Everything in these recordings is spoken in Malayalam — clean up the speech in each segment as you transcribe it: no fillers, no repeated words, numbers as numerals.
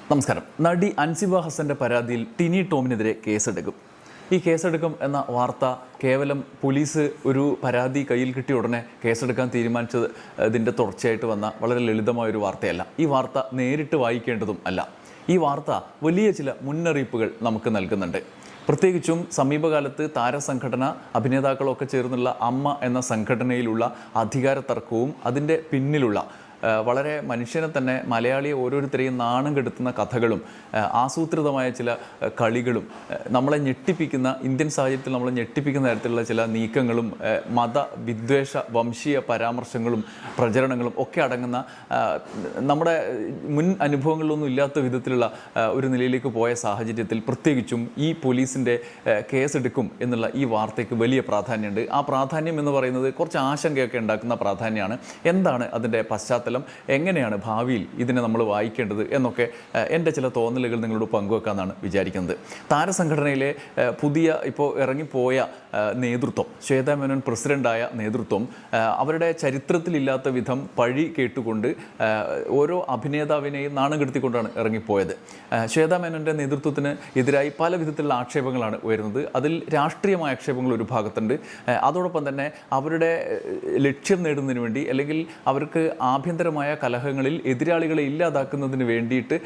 നമസ്കാരം. നടി അൻസിബ ഹസന്റെ പരാതിയിൽ ടിനി ടോമിനെതിരെ കേസെടുക്കും. ഈ കേസെടുക്കും എന്ന വാർത്ത കേവലം പോലീസ് ഒരു പരാതി കയ്യിൽ കിട്ടിയ ഉടനെ കേസെടുക്കാൻ തീരുമാനിച്ചത് ഇതിൻ്റെ തുടർച്ചയായിട്ട് വന്ന വളരെ ലളിതമായൊരു വാർത്തയല്ല. ഈ വാർത്ത നേരിട്ട് വായിക്കേണ്ടതും അല്ല. ഈ വാർത്ത വലിയ ചില മുന്നറിയിപ്പുകൾ നമുക്ക് നൽകുന്നുണ്ട്. പ്രത്യേകിച്ചും സമീപകാലത്ത് താരസംഘടന അഭിനേതാക്കളൊക്കെ ചേർന്നുള്ള അമ്മ എന്ന സംഘടനയിലുള്ള അധികാര തർക്കവും അതിൻ്റെ പിന്നിലുള്ള വളരെ മനുഷ്യനെ തന്നെ മലയാളിയെ ഓരോരുത്തരെയും നാണം കെടുത്തുന്ന കഥകളും ആസൂത്രിതമായ ചില കളികളും നമ്മളെ ഞെട്ടിപ്പിക്കുന്ന ഇന്ത്യൻ സാഹചര്യത്തിൽ നമ്മളെ ഞെട്ടിപ്പിക്കുന്ന തരത്തിലുള്ള ചില നീക്കങ്ങളും മതവിദ്വേഷ വംശീയ പരാമർശങ്ങളും പ്രചരണങ്ങളും ഒക്കെ അടങ്ങുന്ന നമ്മുടെ മുൻ അനുഭവങ്ങളിലൊന്നും ഇല്ലാത്ത വിധത്തിലുള്ള ഒരു നിലയിലേക്ക് പോയ സാഹചര്യത്തിൽ പ്രത്യേകിച്ചും ഈ പോലീസിൻ്റെ കേസെടുക്കും എന്നുള്ള ഈ വാർത്തയ്ക്ക് വലിയ പ്രാധാന്യമുണ്ട്. ആ പ്രാധാന്യം എന്ന് പറയുന്നത് കുറച്ച് ആശങ്കയൊക്കെ ഉണ്ടാക്കുന്ന പ്രാധാന്യമാണ്. എന്താണ് അതിൻ്റെ പശ്ചാത്തലം, എങ്ങനെയാണ് ഭാവിയിൽ ഇതിനെ നമ്മൾ വായിക്കേണ്ടത് എന്നൊക്കെ എൻ്റെ ചില തോന്നലുകൾ നിങ്ങളോട് പങ്കുവെക്കാമെന്നാണ് വിചാരിക്കുന്നത്. താരസംഘടനയിലെ പുതിയ ഇപ്പോൾ ഇറങ്ങിപ്പോയ നേതൃത്വം, ശ്വേതാ മേനോൻ പ്രസിഡൻ്റായ നേതൃത്വം, അവരുടെ ചരിത്രത്തിലില്ലാത്ത വിധം പഴി കേട്ടുകൊണ്ട് ഓരോ അഭിനേതാവിനെയും നാണം കെടുത്തിക്കൊണ്ടാണ് ഇറങ്ങിപ്പോയത്. ശ്വേതാ മേനോൻ്റെ നേതൃത്വത്തിന് എതിരായി പല വിധത്തിലുള്ള ആക്ഷേപങ്ങളാണ് ഉയരുന്നത്. അതിൽ രാഷ്ട്രീയമായ ആക്ഷേപങ്ങൾ ഒരു ഭാഗത്തുണ്ട്. അതോടൊപ്പം തന്നെ അവരുടെ ലക്ഷ്യം നേടുന്നതിന് വേണ്ടി അല്ലെങ്കിൽ അവർക്ക് ആഭ്യന്തരമായ കലഹങ്ങളിൽ എതിരാളികളെ ഇല്ലാതാക്കുന്നതിന് വേണ്ടിയിട്ട്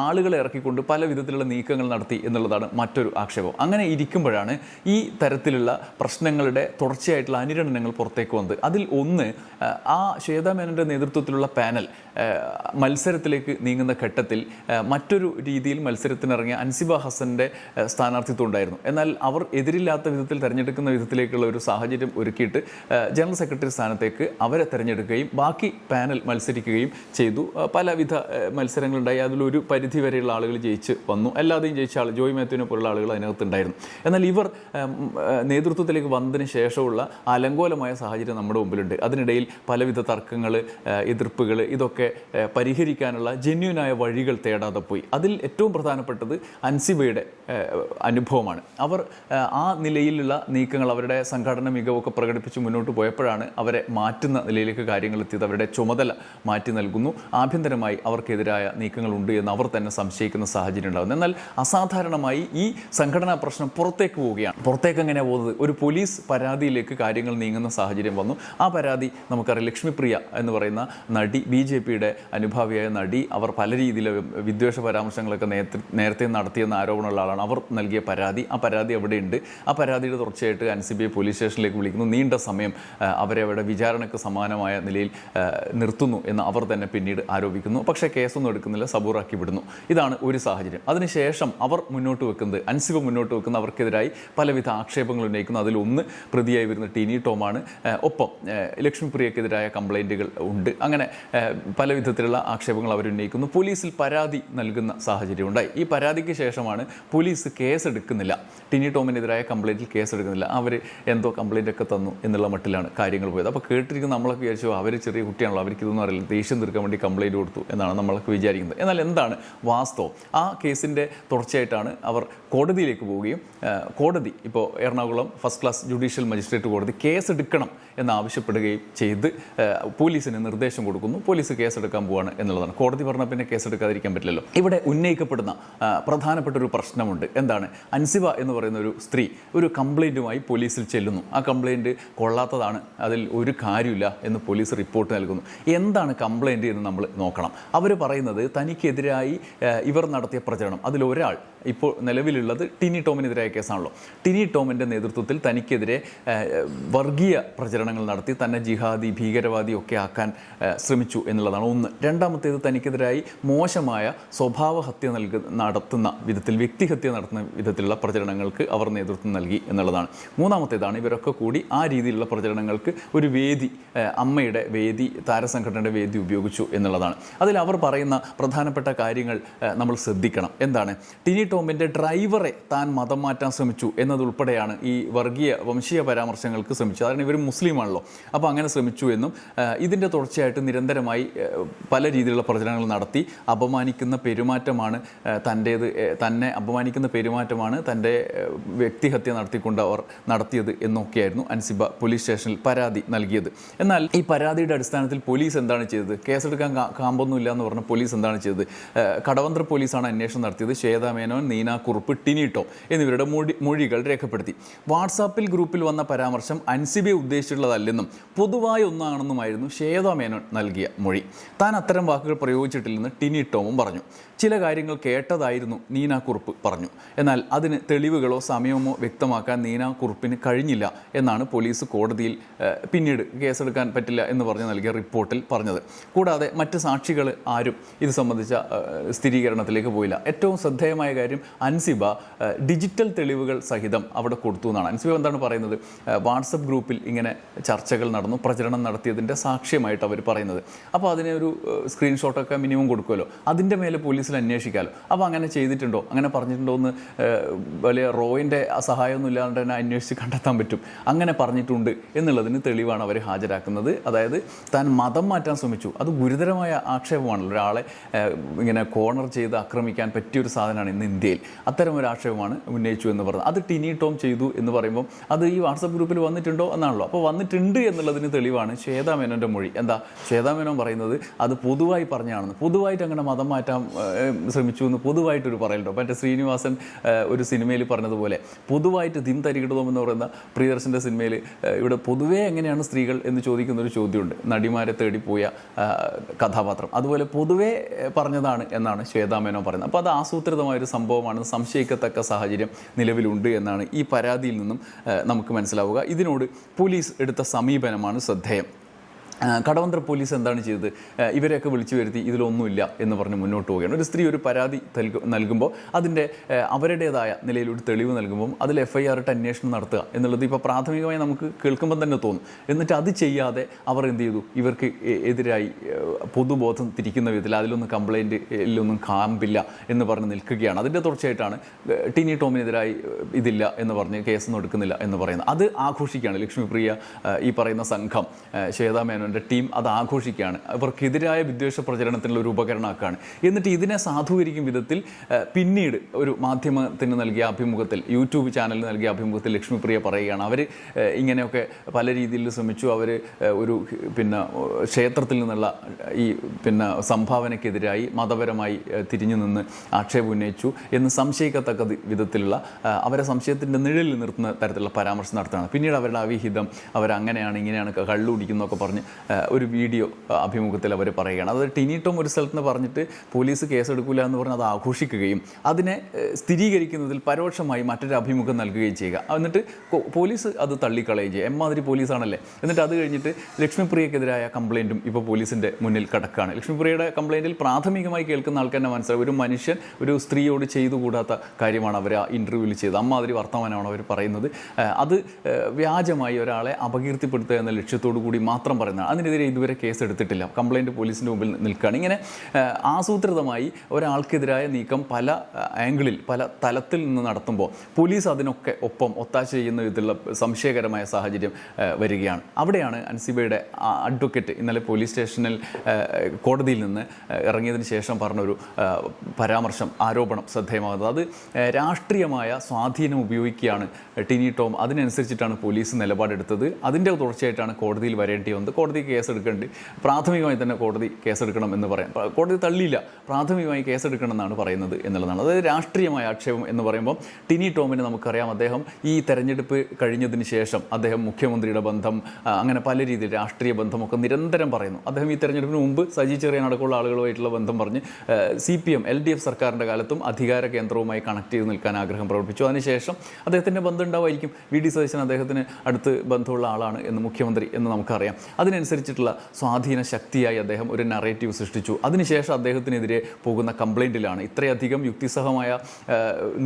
ആളുകളെ ഇറക്കിക്കൊണ്ട് പല വിധത്തിലുള്ള നീക്കങ്ങൾ നടത്തി എന്നുള്ളതാണ് മറ്റൊരു ആക്ഷേപം. അങ്ങനെ ഇരിക്കുമ്പോഴാണ് ഈ തരത്തിലുള്ള പ്രശ്നങ്ങളുടെ തുടർച്ചയായിട്ടുള്ള അനുരണനങ്ങൾ പുറത്തേക്ക് വന്നത്. അതിൽ ഒന്ന്, ആ ശ്വേതാ മേനോൻ്റെ നേതൃത്വത്തിലുള്ള പാനൽ മത്സരത്തിലേക്ക് നീങ്ങുന്ന ഘട്ടത്തിൽ മറ്റൊരു രീതിയിൽ മത്സരത്തിനിറങ്ങിയ അൻസിബ ഹസൻ്റെ സ്ഥാനാർത്ഥിത്വം ഉണ്ടായിരുന്നു. എന്നാൽ അവർ എതിരില്ലാത്ത വിധത്തിൽ തിരഞ്ഞെടുക്കുന്ന വിധത്തിലേക്കുള്ള ഒരു സാഹചര്യം ഒരുക്കിയിട്ട് ജനറൽ സെക്രട്ടറി സ്ഥാനത്തേക്ക് അവരെ തിരഞ്ഞെടുക്കുകയും ബാക്കി പാനൽ മത്സരിക്കുകയും ചെയ്തു. പലവിധ മത്സരങ്ങളുണ്ടായി. അതിലൊരു പരിധി വരെയുള്ള ആളുകൾ ജയിച്ച് വന്നു. അല്ലാതെയും ജയിച്ച ആൾ ജോയ് മാത്യുവിനെ പോലുള്ള ആളുകൾ അതിനകത്തുണ്ടായിരുന്നു. എന്നാൽ ഇവർ നേതൃത്വത്തിലേക്ക് വന്നതിന് ശേഷമുള്ള അലങ്കോലമായ സാഹചര്യം നമ്മുടെ മുമ്പിലുണ്ട്. അതിനിടയിൽ പലവിധ തർക്കങ്ങൾ, എതിർപ്പുകൾ, ഇതൊക്കെ പരിഹരിക്കാനുള്ള ജെന്യൂനായ വഴികൾ തേടാതെ പോയി. അതിൽ ഏറ്റവും പ്രധാനപ്പെട്ടത് അൻസിബയുടെ അനുഭവമാണ്. അവർ ആ നിലയിലുള്ള നീക്കങ്ങൾ, അവരുടെ സംഘടന മികവൊക്കെ പ്രകടിപ്പിച്ച് മുന്നോട്ട് പോയപ്പോഴാണ് അവരെ മാറ്റുന്ന നിലയിലേക്ക് കാര്യങ്ങൾ എത്തിയത്. അവരുടെ ചുമതല മാറ്റി നൽകുന്നു. ആഭ്യന്തരമായി അവർക്കെതിരായ നീക്കങ്ങളുണ്ട് എന്ന് അവർ തന്നെ സംശയിക്കുന്ന സാഹചര്യം ഉണ്ടാകുന്നു. എന്നാൽ അസാധാരണമായി ഈ സംഘടനാ പ്രശ്നം പുറത്തേക്ക് പോവുകയാണ്. പുറത്തേക്ക് എങ്ങനെയാണ് പോകുന്നത്? ഒരു പോലീസ് പരാതിയിലേക്ക് കാര്യങ്ങൾ നീങ്ങുന്ന സാഹചര്യം വന്നു. ആ പരാതി നമുക്കറിയാം. ലക്ഷ്മിപ്രിയ എന്ന് പറയുന്ന നടി, BJPയുടെ അനുഭാവിയായ നടി, അവർ പല രീതിയിലെ വിദ്വേഷ പരാമർശങ്ങളൊക്കെ നേരത്തെ നടത്തിയെന്ന ആരോപണമുള്ള ആളാണ്. അവർ നൽകിയ പരാതി, ആ പരാതി എവിടെയുണ്ട്? ആ പരാതിയുടെ തുടർച്ചയായിട്ട് അൻസിബയെ പോലീസ് സ്റ്റേഷനിലേക്ക് വിളിക്കുന്നു. നീണ്ട സമയം അവരെ അവിടെ വിചാരണയ്ക്ക് സമാനമായ നിലയിൽ നിർത്തുന്നു എന്ന് അവർ തന്നെ പിന്നീട് ആരോപിക്കുന്നു. പക്ഷേ കേസൊന്നും എടുക്കുന്നില്ല, സബൂറാക്കി വിടുന്നു. ഇതാണ് ഒരു സാഹചര്യം. അതിനുശേഷം അവർ മുന്നോട്ട് വെക്കുന്നത്, അൻസിബ മുന്നോട്ട് വെക്കുന്ന അവർക്കെതിരായി പലവിധ ആക്ഷേപങ്ങൾ ഉന്നയിക്കുന്നു. അതിലൊന്ന് പ്രതിയായി വരുന്ന ടിനി ടോമാണ്. ഒപ്പം ലക്ഷ്മിപ്രിയക്കെതിരായ കംപ്ലൈൻറ്റുകൾ ഉണ്ട്. അങ്ങനെ പല വിധത്തിലുള്ള ആക്ഷേപങ്ങൾ അവർ ഉന്നയിക്കുന്നു. പോലീസിൽ പരാതി നൽകുന്ന സാഹചര്യം ഉണ്ടായി. ഈ പരാതിക്ക് ശേഷമാണ് പോലീസ് കേസെടുക്കുന്നില്ല, ടിനി ടോമിനെതിരായ കംപ്ലൈൻറ്റിൽ കേസെടുക്കുന്നില്ല, അവർ എന്തോ കംപ്ലൈൻറ്റൊക്കെ തന്നു എന്നുള്ള മട്ടിലാണ് കാര്യങ്ങൾ പോയത്. അപ്പോൾ കേട്ടിരിക്കുന്ന നമ്മളൊക്കെ വിചാരിച്ചു അവർ ചെറിയ കുട്ടിയാണല്ലോ, അവർക്ക് ഇതൊന്നും അറിയില്ല, ദേഷ്യം തീർക്കാൻ വേണ്ടി കംപ്ലൈൻറ്റ് കൊടുത്തു എന്നാണ് നമ്മളൊക്കെ വിചാരിക്കുന്നത്. എന്നാൽ എന്താണ് വാസ്തവം? ആ കേസിൻ്റെ തുടർച്ചയായിട്ടാണ് അവർ കോടതിയിലേക്ക് പോവുകയും കോടതി ഇപ്പോൾ Ernakulam first class judicial magistrate കോടതി കേസെടുക്കണം എന്നാവശ്യപ്പെടുകയും ചെയ്ത് പോലീസിന് നിർദ്ദേശം കൊടുക്കുന്നു. പോലീസ് കേസെടുക്കാൻ പോവാണ് എന്നുള്ളതാണ്. കോടതി പറഞ്ഞാൽ പിന്നെ കേസെടുക്കാതിരിക്കാൻ പറ്റില്ലല്ലോ. ഇവിടെ ഉന്നയിക്കപ്പെടുന്ന പ്രധാനപ്പെട്ട ഒരു പ്രശ്നമുണ്ട്. എന്താണ്? അൻസിബ എന്ന് പറയുന്ന ഒരു സ്ത്രീ ഒരു കംപ്ലൈൻറ്റുമായി പോലീസിൽ ചെല്ലുന്നു. ആ കംപ്ലൈൻറ്റ് കൊള്ളാത്തതാണ്, അതിൽ ഒരു കാര്യമില്ല എന്ന് പോലീസ് റിപ്പോർട്ട് നൽകുന്നു. എന്താണ് കംപ്ലൈൻറ്റ് എന്ന് നമ്മൾ നോക്കണം. അവർ പറയുന്നത് തനിക്കെതിരായി ഇവർ നടത്തിയ പ്രചരണം, അതിലൊരാൾ ഇപ്പോൾ നിലവിലുള്ളത് ടിനി ടോമിനെതിരായ കേസാണല്ലോ. ടിനി ടോമിൻ്റെ നേതൃത്വത്തിൽ തനിക്കെതിരെ വർഗീയ പ്രചരണങ്ങൾ നടത്തി തന്നെ ജിഹാദി, ഭീകരവാദി ഒക്കെ ആക്കാൻ ശ്രമിച്ചു എന്നുള്ളതാണ് ഒന്ന്. രണ്ടാമത്തേത്, തനിക്കെതിരായി മോശമായ സ്വഭാവഹത്യ നടത്തുന്ന വിധത്തിൽ, വ്യക്തിഹത്യ നടത്തുന്ന വിധത്തിലുള്ള പ്രചരണങ്ങൾക്ക് അവർ നേതൃത്വം നൽകി എന്നുള്ളതാണ്. മൂന്നാമത്തേതാണ്, ഇവരൊക്കെ കൂടി ആ രീതിയിലുള്ള പ്രചരണങ്ങൾക്ക് ഒരു വേദി, അമ്മയുടെ വേദി, താരസംഘടനയുടെ വേദി ഉപയോഗിച്ചു എന്നുള്ളതാണ്. അതിൽ അവർ പറയുന്ന പ്രധാനപ്പെട്ട കാര്യങ്ങൾ നമ്മൾ ശ്രദ്ധിക്കണം. എന്താണ്? ടിനി ടോമിൻ്റെ ഡ്രൈവറെ താൻ മതം മാറ്റാൻ ശ്രമിച്ചു എന്നതുൾപ്പെടെയാണ് ഈ വർഗീയ വംശീയ പരാമർശങ്ങൾക്ക് ശ്രമിച്ചത്. കാരണം ഇവർ മുസ്ലിമാണല്ലോ. അപ്പോൾ അങ്ങനെ ശ്രമിച്ചു എന്നും ഇതിൻ്റെ തുടർച്ചയായിട്ട് നിരന്തരമായി പല രീതിയിലുള്ള പ്രചരണങ്ങൾ നടത്തി അപമാനിക്കുന്ന പെരുമാറ്റമാണ് തന്നെ അപമാനിക്കുന്ന പെരുമാറ്റമാണ് തൻ്റെ വ്യക്തിഹത്യ നടത്തിക്കൊണ്ട് അവർ നടത്തിയത് എന്നൊക്കെയായിരുന്നു അൻസിബ പോലീസ് സ്റ്റേഷനിൽ പരാതി നൽകിയത്. എന്നാൽ ഈ പരാതിയുടെ അടിസ്ഥാനത്തിൽ പോലീസ് എന്താണ് ചെയ്തത്? കേസെടുക്കാൻ കാമ്പൊന്നുമില്ല എന്ന് പറഞ്ഞ പോലീസ് എന്താണ് ചെയ്തത്? കടവന്ത്ര പോലീസാണ് അന്വേഷണം നടത്തിയത്. ശ്വേത മേനോൻ, നീന കുറുപ്പ്, ടിനി ടോം എന്നിവരുടെ മൊഴികൾ രേഖപ്പെടുത്തി. വാട്സാപ്പിൽ ഗ്രൂപ്പിൽ വന്ന പരാമർശം അൻസിബയെ ഉദ്ദേശിച്ചിട്ടുള്ളതല്ലെന്നും പൊതുവായ ഒന്നാണെന്നുമായിരുന്നു ശ്വേത മേനോൻ നൽകിയ മൊഴി. താൻ അത്തരം വാക്കുകൾ പ്രയോഗിച്ചിട്ടില്ലെന്ന് ടിനി ടോമും പറഞ്ഞു. ചില കാര്യങ്ങൾ കേട്ടതായിരുന്നു നീന കുറുപ്പ് പറഞ്ഞു. എന്നാൽ അതിന് തെളിവുകളോ സമയമോ വ്യക്തമാക്കാൻ നീന കുറുപ്പിന് കഴിഞ്ഞില്ല എന്നാണ് പോലീസ് കോടതിയിൽ പിന്നീട് കേസെടുക്കാൻ പറ്റില്ല എന്ന് പറഞ്ഞ് നൽകിയ റിപ്പോർട്ടിൽ പറഞ്ഞത്. കൂടാതെ മറ്റ് സാക്ഷികൾ ആരും ഇത് സംബന്ധിച്ച സ്ഥിരീകരണത്തിലേക്ക് പോയില്ല. ഏറ്റവും ശ്രദ്ധേയമായ കാര്യം, അൻസിബ ഡിജിറ്റൽ തെളിവുകൾ സഹിതം അവിടെ കൊടുത്തു എന്നാണ്. അൻസിബ എന്താണ് പറയുന്നത്? വാട്സപ്പ് ഗ്രൂപ്പിൽ ഇങ്ങനെ ചർച്ചകൾ നടന്നു, പ്രചരണം നടത്തിയതിൻ്റെ സാക്ഷ്യമായിട്ട് അവർ പറയുന്നത്. അപ്പോൾ അതിനെ ഒരു സ്ക്രീൻഷോട്ടൊക്കെ മിനിമം കൊടുക്കുമല്ലോ, അതിൻ്റെ മേലെ പോലീസിൽ അന്വേഷിക്കാമല്ലോ. അപ്പോൾ അങ്ങനെ ചെയ്തിട്ടുണ്ടോ, അങ്ങനെ പറഞ്ഞിട്ടുണ്ടോ എന്ന് വലിയ റോയിൻ്റെ സഹായമൊന്നും ഇല്ലാണ്ട് തന്നെ അന്വേഷിച്ച് കണ്ടെത്താൻ പറ്റും. അങ്ങനെ പറഞ്ഞിട്ടുണ്ട് എന്നുള്ളതിന് തെളിവാണ് അവർ ഹാജരാക്കുന്നത്. അതായത് താൻ മതം മാറ്റാൻ ശ്രമിച്ചു. അത് ഗുരുതരമായ ആക്ഷേപമാണല്ലോ. ഒരാളെ ഇങ്ങനെ കോർണർ ചെയ്ത് ആക്രമിക്കാൻ പറ്റിയൊരു സാധനമാണ് ഇന്ന് ഇന്ത്യയിൽ. അത്തരം ഒരു ആക്ഷേപമാണ് ഉന്നയിച്ചു എന്ന് പറഞ്ഞത്. അത് ടിനി ടോം ചെയ്തു എന്ന് പറയുമ്പോൾ അത് ഈ വാട്സപ്പ് ഗ്രൂപ്പിൽ വന്നിട്ടുണ്ടോ എന്നാണല്ലോ. അപ്പോൾ വന്നിട്ടുണ്ട് എന്നുള്ളതിന് തെളിവാണ് ശ്വേത മേനോൻ്റെ മൊഴി. എന്താ ശ്വേത മേനോൻ പറയുന്നത്? അത് പൊതുവായി പറഞ്ഞാണെന്ന്. പൊതുവായിട്ട് അങ്ങനെ മതം മാറ്റാൻ ശ്രമിച്ചു എന്ന് പൊതുവായിട്ടൊരു പറയലുണ്ടോ? മറ്റേ ശ്രീനിവാസൻ ഒരു സിനിമയിൽ പറഞ്ഞതുപോലെ പൊതുവായിട്ട് ദിം തരികിടതോം എന്ന് പറയുന്ന പ്രിയദർശൻ്റെ സിനിമയിൽ ഇവിടെ പൊതുവേ എങ്ങനെയാണ് സ്ത്രീകൾ എന്ന് ചോദിക്കുന്നൊരു ചോദ്യമുണ്ട്. നടിമാരെ തേടിപ്പോയ കഥാപാത്രം അതുപോലെ പൊതുവേ പറഞ്ഞതാണ് എന്നാണ് ശ്വേത മേനോൻ പറയുന്നത്. അപ്പോൾ അത് ആസൂത്രിതമായൊരു സംഭവമാണ്, സംശയിക്കത്തക്ക സാഹചര്യം നിലവിലുണ്ട് എന്നാണ് ഈ പരാതിയിൽ നിന്നും നമുക്ക് മനസ്സിലാവുക. ഇതിനോട് പോലീസ് എടുത്ത സമീപനമാണ് ശ്രദ്ധേയം. കടവന്ത്ര പോലീസ് എന്താണ് ചെയ്തത്? ഇവരെയൊക്കെ വിളിച്ചു വരുത്തി ഇതിലൊന്നുമില്ല എന്ന് പറഞ്ഞ് മുന്നോട്ട് പോവുകയാണ്. ഒരു സ്ത്രീ ഒരു പരാതി നൽകുമ്പോൾ അതിൻ്റെ അവരുടേതായ നിലയിൽ ഒരു തെളിവ് നൽകുമ്പോൾ അതിൽ FIR ഇട്ട് അന്വേഷണം നടത്തുക എന്നുള്ളത് ഇപ്പോൾ പ്രാഥമികമായി നമുക്ക് കേൾക്കുമ്പോൾ തന്നെ തോന്നും. എന്നിട്ട് അത് ചെയ്യാതെ അവർ എന്ത് ചെയ്തു? ഇവർക്ക് എതിരായി പൊതുബോധം തിരിക്കുന്ന വിധത്തിൽ അതിലൊന്നും കംപ്ലൈൻറ്റിലൊന്നും കാമ്പില്ല എന്ന് പറഞ്ഞ് നിൽക്കുകയാണ്. അതിൻ്റെ തുടർച്ചയായിട്ടാണ് ടിനി ടോമിനെതിരായി ഇതില്ല എന്ന് പറഞ്ഞ് കേസൊന്നും എടുക്കുന്നില്ല എന്ന് പറയുന്നത്. അത് ആഘോഷിക്കുകയാണ് ലക്ഷ്മിപ്രിയ, ഈ പറയുന്ന സംഘം, ശ്വേത മേനോൻ ടീം അത് ആഘോഷിക്കുകയാണ്. അവർക്കെതിരായ വിദ്വേഷ പ്രചരണത്തിനുള്ള ഒരു ഉപകരണമാക്കുകയാണ്. എന്നിട്ട് ഇതിനെ സാധൂകരിക്കും വിധത്തിൽ പിന്നീട് ഒരു മാധ്യമത്തിന് നൽകിയ അഭിമുഖത്തിൽ, യൂട്യൂബ് ചാനലിന് നൽകിയ അഭിമുഖത്തിൽ ലക്ഷ്മിപ്രിയ പറയുകയാണ് അവർ ഇങ്ങനെയൊക്കെ പല രീതിയിൽ ശ്രമിച്ചു. അവർ ഒരു ക്ഷേത്രത്തിൽ നിന്നുള്ള ഈ സംഭാവനയ്ക്കെതിരായി മതപരമായി തിരിഞ്ഞു നിന്ന് ആക്ഷേപം ഉന്നയിച്ചു എന്ന് സംശയിക്കത്തക്ക വിധത്തിലുള്ള അവരെ സംശയത്തിൻ്റെ നിഴലിൽ നിർത്തുന്ന തരത്തിലുള്ള പരാമർശം നടത്തുകയാണ്. പിന്നീട് അവരുടെ അവിഹിതം, അവരങ്ങനെയാണ് ഇങ്ങനെയാണ് കള്ളു കുടിക്കുന്നതൊക്കെ പറഞ്ഞ് ഒരു വീഡിയോ അഭിമുഖത്തിൽ അവർ പറയുകയാണ്. അത് ടിനി ടോം ഒരു സ്ഥലത്ത് നിന്ന് പറഞ്ഞിട്ട് പോലീസ് കേസെടുക്കില്ല എന്ന് പറഞ്ഞ് അത് ആഘോഷിക്കുകയും അതിനെ സ്ഥിരീകരിക്കുന്നതിൽ പരോക്ഷമായി മറ്റൊരു അഭിമുഖം നൽകുകയും ചെയ്യുക. എന്നിട്ട് പോലീസ് അത് തള്ളിക്കളയുകയും ചെയ്യുക. എമ്മാതിരി പോലീസാണല്ലേ. എന്നിട്ട് അത് കഴിഞ്ഞിട്ട് ലക്ഷ്മിപ്രിയക്കെതിരായ കംപ്ലയിൻറ്റും ഇപ്പോൾ പോലീസിൻ്റെ മുന്നിൽ കിടക്കുകയാണ്. ലക്ഷ്മിപ്രിയയുടെ കംപ്ലയിൻറ്റിൽ പ്രാഥമികമായി കേൾക്കുന്ന ആൾക്ക് തന്നെ മനസ്സിലാവും ഒരു മനുഷ്യൻ ഒരു സ്ത്രീയോട് ചെയ്തുകൂടാത്ത കാര്യമാണ് അവർ ആ ഇൻ്റർവ്യൂവിൽ ചെയ്തത്. അമ്മാതിരി വർത്തമാനമാണ് അവർ പറയുന്നത്. അത് വ്യാജമായി ഒരാളെ അപകീർത്തിപ്പെടുത്തുക എന്ന ലക്ഷ്യത്തോടു കൂടി മാത്രം പറയുന്നത്. അതിനെതിരെ ഇതുവരെ കേസ് എടുത്തിട്ടില്ല. കംപ്ലയിൻറ്റ് പോലീസിൻ്റെ മുമ്പിൽ നിൽക്കുകയാണ്. ഇങ്ങനെ ആസൂത്രിതമായി ഒരാൾക്കെതിരായ നീക്കം പല ആംഗിളിൽ, പല തലത്തിൽ നിന്ന് നടത്തുമ്പോൾ പോലീസ് അതിനൊക്കെ ഒപ്പം ഒത്താശ ചെയ്യുന്ന വിധത്തിലുള്ള സംശയകരമായ സാഹചര്യം വരികയാണ്. അവിടെയാണ് അൻസിബയുടെ അഡ്വക്കേറ്റ് ഇന്നലെ പോലീസ് സ്റ്റേഷനിൽ കോടതിയിൽ നിന്ന് ഇറങ്ങിയതിന് ശേഷം പറഞ്ഞൊരു പരാമർശം, ആരോപണം ശ്രദ്ധേയമാകുന്നത്. അത് രാഷ്ട്രീയമായ സ്വാധീനം ഉപയോഗിക്കുകയാണ് ടിനി ടോം. അതിനനുസരിച്ചിട്ടാണ് പോലീസ് നിലപാടെടുത്തത്. അതിൻ്റെ തുടർച്ചയായിട്ടാണ് കോടതിയിൽ വരേണ്ടി വന്നത്. കോടതി കേസെടുക്കേണ്ടി, പ്രാഥമികമായി തന്നെ കോടതി കേസെടുക്കണം എന്ന് പറയാം. കോടതി തള്ളിയില്ല, പ്രാഥമികമായി കേസെടുക്കണം എന്നാണ് പറയുന്നത് എന്നുള്ളതാണ്. അതായത് രാഷ്ട്രീയമായ ആക്ഷേപം എന്ന് പറയുമ്പോൾ ടിനി ടോമിനെ നമുക്കറിയാം. അദ്ദേഹം ഈ തെരഞ്ഞെടുപ്പ് കഴിഞ്ഞതിന് ശേഷം അദ്ദേഹം മുഖ്യമന്ത്രിയുടെ ബന്ധം, അങ്ങനെ പല രീതിയിൽ രാഷ്ട്രീയ ബന്ധമൊക്കെ നിരന്തരം പറയുന്നു. അദ്ദേഹം ഈ തെരഞ്ഞെടുപ്പിന് മുമ്പ് സജി ചെറിയാൻ അടക്കമുള്ള ആളുകളുമായിട്ടുള്ള ബന്ധം പറഞ്ഞ് CPM LDF സർക്കാരിൻ്റെ കാലത്തും അധികാര കേന്ദ്രവുമായി കണക്ട് ചെയ്ത് നിൽക്കാൻ ആഗ്രഹം പ്രകടിപ്പിച്ചു. അതിനുശേഷം അദ്ദേഹത്തിൻ്റെ ബന്ധം ഉണ്ടാവുമായിരിക്കും. VD സതീശൻ അദ്ദേഹത്തിന് അടുത്ത് ബന്ധമുള്ള ആളാണ് എന്ന് മുഖ്യമന്ത്രി എന്ന് നമുക്കറിയാം. അതിനനുസരിച്ചിട്ടുള്ള സ്വാധീന ശക്തിയായി അദ്ദേഹം ഒരു നറേറ്റീവ് സൃഷ്ടിച്ചു. അതിനുശേഷം അദ്ദേഹത്തിനെതിരെ പോകുന്ന കംപ്ലയിൻറ്റിലാണ് ഇത്രയധികം യുക്തിസഹമായ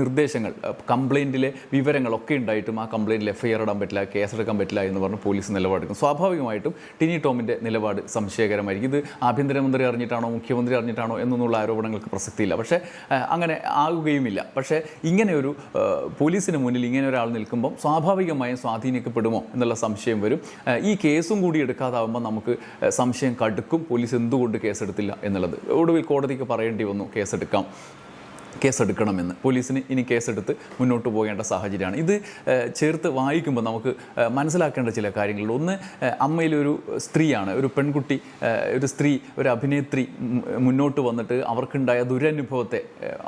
നിർദ്ദേശങ്ങൾ, കംപ്ലയിൻറ്റിലെ വിവരങ്ങളൊക്കെ ഉണ്ടായിട്ടും ആ കംപ്ലയിൻറ്റിൽ FIR ഇടാൻ പറ്റില്ല, കേസെടുക്കാൻ പറ്റില്ല എന്ന് പറഞ്ഞ് പോലീസ് നിലപാടെടുക്കും. സ്വാഭാവികമായിട്ടും ടിനി ടോമിൻ്റെ നിലപാട് സംശയകരമായിരിക്കും. ഇത് ആഭ്യന്തരമന്ത്രി അറിഞ്ഞിട്ടാണോ മുഖ്യമന്ത്രി അറിഞ്ഞിട്ടാണോ എന്നൊന്നുള്ള ആരോപണങ്ങൾക്ക് പ്രസക്തിയില്ല. പക്ഷേ അങ്ങനെ ആകുകയുമില്ല. പക്ഷേ ഇങ്ങനെ ഒരു പോലീസിന് മുന്നിൽ ഇങ്ങനെ ഒരാൾ നിൽക്കുമ്പം സ്വാഭാവികമായും സ്വാധീനിക്കപ്പെടുമോ എന്നുള്ള സംശയം വരും. ഈ കേസും കൂടി എടുക്കാതാവുമ്പോൾ നമുക്ക് സംശയം കടുക്കും, പോലീസ് എന്തുകൊണ്ട് കേസെടുത്തില്ല എന്നുള്ളത്. ഒടുവിൽ കോടതിക്ക് പറയേണ്ടി വന്നു കേസെടുക്കാം. കേസെടുക്കണമെന്ന്. പോലീസിന് ഇനി കേസെടുത്ത് മുന്നോട്ട് പോകേണ്ട സാഹചര്യമാണ്. ഇത് ചേർത്ത് വായിക്കുമ്പോൾ നമുക്ക് മനസ്സിലാക്കേണ്ട ചില കാര്യങ്ങൾ. ഒന്ന്, അമ്മയിലൊരു സ്ത്രീയാണ്, ഒരു പെൺകുട്ടി, ഒരു സ്ത്രീ, ഒരു അഭിനേത്രി മുന്നോട്ട് വന്നിട്ട് അവർക്കുണ്ടായ ദുരനുഭവത്തെ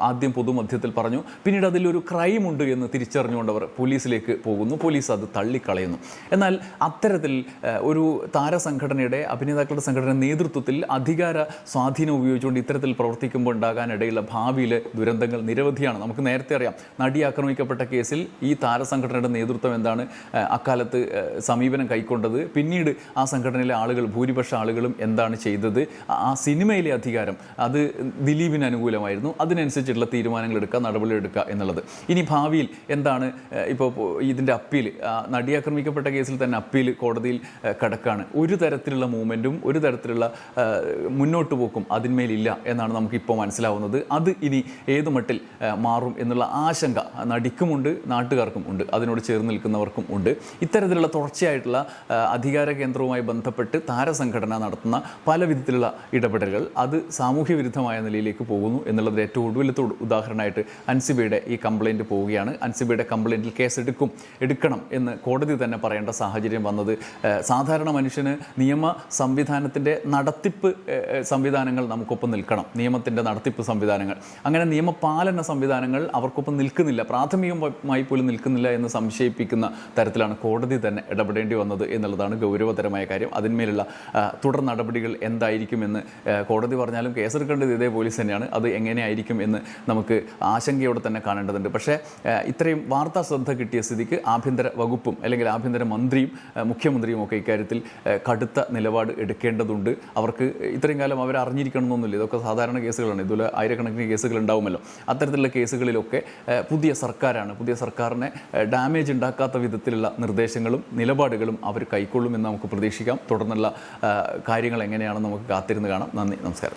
ആദ്യം പൊതുമധ്യത്തിൽ പറഞ്ഞു. പിന്നീട് അതിലൊരു ക്രൈമുണ്ട് എന്ന് തിരിച്ചറിഞ്ഞുകൊണ്ട് അവർ പോലീസിലേക്ക് പോകുന്നു. പോലീസ് അത് തള്ളിക്കളയുന്നു. എന്നാൽ അത്തരത്തിൽ ഒരു താരസംഘടനയുടെ, അഭിനേതാക്കളുടെ സംഘടനയുടെ നേതൃത്വത്തിൽ അധികാര സ്വാധീനം ഉപയോഗിച്ചുകൊണ്ട് ഇത്തരത്തിൽ പ്രവർത്തിക്കുമ്പോൾ ഉണ്ടാകാനിടയുള്ള ഭാവിയിലെ ദുരന്തങ്ങൾ നിരവധിയാണ്. നമുക്ക് നേരത്തെ അറിയാം, നടി ആക്രമിക്കപ്പെട്ട കേസിൽ ഈ താരസംഘടനയുടെ നേതൃത്വം എന്താണ് അക്കാലത്ത് സമീപനം കൈക്കൊണ്ടത്, പിന്നീട് ആ സംഘടനയിലെ ആളുകൾ, ഭൂരിപക്ഷ ആളുകളും എന്താണ് ചെയ്തത്, ആ സിനിമയിലെ അധികാരം അത് ദിലീപിന് അനുകൂലമായിരുന്നു. അതിനനുസരിച്ചുള്ള തീരുമാനങ്ങൾ എടുക്കുക, നടപടി എടുക്കുക എന്നുള്ളത്. ഇനി ഭാവിയിൽ എന്താണ്, ഇപ്പോൾ ഇതിൻ്റെ അപ്പീൽ, നടി ആക്രമിക്കപ്പെട്ട കേസിൽ തന്നെ അപ്പീൽ കോടതിയിൽ കിടക്കാണ്. ഒരു തരത്തിലുള്ള മൂവ്മെൻറ്റും ഒരു തരത്തിലുള്ള മുന്നോട്ട് പോക്കും അതിന്മേലില്ല എന്നാണ് നമുക്കിപ്പോൾ മനസ്സിലാവുന്നത്. അത് ഇനി ഏത് മട്ടിൽ മാറും എന്നുള്ള ആശങ്ക നടിക്കുമുണ്ട്, നാട്ടുകാർക്കും ഉണ്ട്, അതിനോട് ചേർന്ന് നിൽക്കുന്നവർക്കും ഉണ്ട്. ഇത്തരത്തിലുള്ള തുടർച്ചയായിട്ടുള്ള അധികാര കേന്ദ്രവുമായി ബന്ധപ്പെട്ട് താരസംഘടന നടത്തുന്ന പല വിധത്തിലുള്ള ഇടപെടലുകൾ അത് സാമൂഹ്യ വിരുദ്ധമായ നിലയിലേക്ക് പോകുന്നു എന്നുള്ളത് ഏറ്റവും ഒടുവിലത്തെ ഉദാഹരണമായിട്ട് അൻസിബയുടെ ഈ കംപ്ലയിൻറ്റ് പോവുകയാണ്. അൻസിബയുടെ കംപ്ലയിൻറ്റിൽ എടുക്കണം എന്ന് കോടതി തന്നെ പറയേണ്ട സാഹചര്യം വന്നത് സാധാരണ മനുഷ്യന് നിയമ സംവിധാനത്തിൻ്റെ നടത്തിപ്പ് സംവിധാനങ്ങൾ നമുക്കൊപ്പം നിൽക്കണം. നിയമത്തിൻ്റെ നടത്തിപ്പ് സംവിധാനങ്ങൾ, അങ്ങനെ നിയമപാലന സംവിധാനങ്ങൾ അവർക്കൊപ്പം നിൽക്കുന്നില്ല, പ്രാഥമികമായി പോലും നിൽക്കുന്നില്ല എന്ന് സംശയിപ്പിക്കുന്ന തരത്തിലാണ് കോടതി തന്നെ ഇടപെടേണ്ടി വന്നത് എന്നുള്ളതാണ് ഗൗരവതരമായ കാര്യം. അതിന്മേലുള്ള തുടർ നടപടികൾ എന്തായിരിക്കുമെന്ന് കോടതി പറഞ്ഞാലും കേസെടുക്കേണ്ടത് ഇതേ പോലീസ് തന്നെയാണ്. അത് എങ്ങനെയായിരിക്കും എന്ന് നമുക്ക് ആശങ്കയോടെ തന്നെ കാണേണ്ടതുണ്ട്. പക്ഷേ ഇത്രയും വാർത്താ ശ്രദ്ധ കിട്ടിയ സ്ഥിതിക്ക് ആഭ്യന്തര വകുപ്പും അല്ലെങ്കിൽ ആഭ്യന്തര മന്ത്രിയും മുഖ്യമന്ത്രിയും ഒക്കെ ഇക്കാര്യത്തിൽ കടുത്ത നിലപാട് എടുക്കേണ്ടതുണ്ട്. അവർക്ക് ഇത്രയും കാലം അവർ അറിഞ്ഞിരിക്കണമെന്നൊന്നുമില്ല. ഇതൊക്കെ സാധാരണ കേസുകളാണ്. ഇതുപോലെ ആയിരക്കണക്കിന് കേസുകൾ ഉണ്ടാവുമല്ലോ. അത്തരത്തിലുള്ള കേസുകളിലൊക്കെ പുതിയ സർക്കാരാണ്, പുതിയ സർക്കാരിനെ ഡാമേജ് ഉണ്ടാക്കാത്ത വിധത്തിലുള്ള നിർദ്ദേശങ്ങളും നിലപാടുകളും അവർ കൈക്കൊള്ളുമെന്ന് നമുക്ക് പ്രതീക്ഷിക്കാം. തുടർന്നുള്ള കാര്യങ്ങൾ എങ്ങനെയാണെന്ന് നമുക്ക് കാത്തിരുന്ന് കാണാം. നന്ദി, നമസ്കാരം.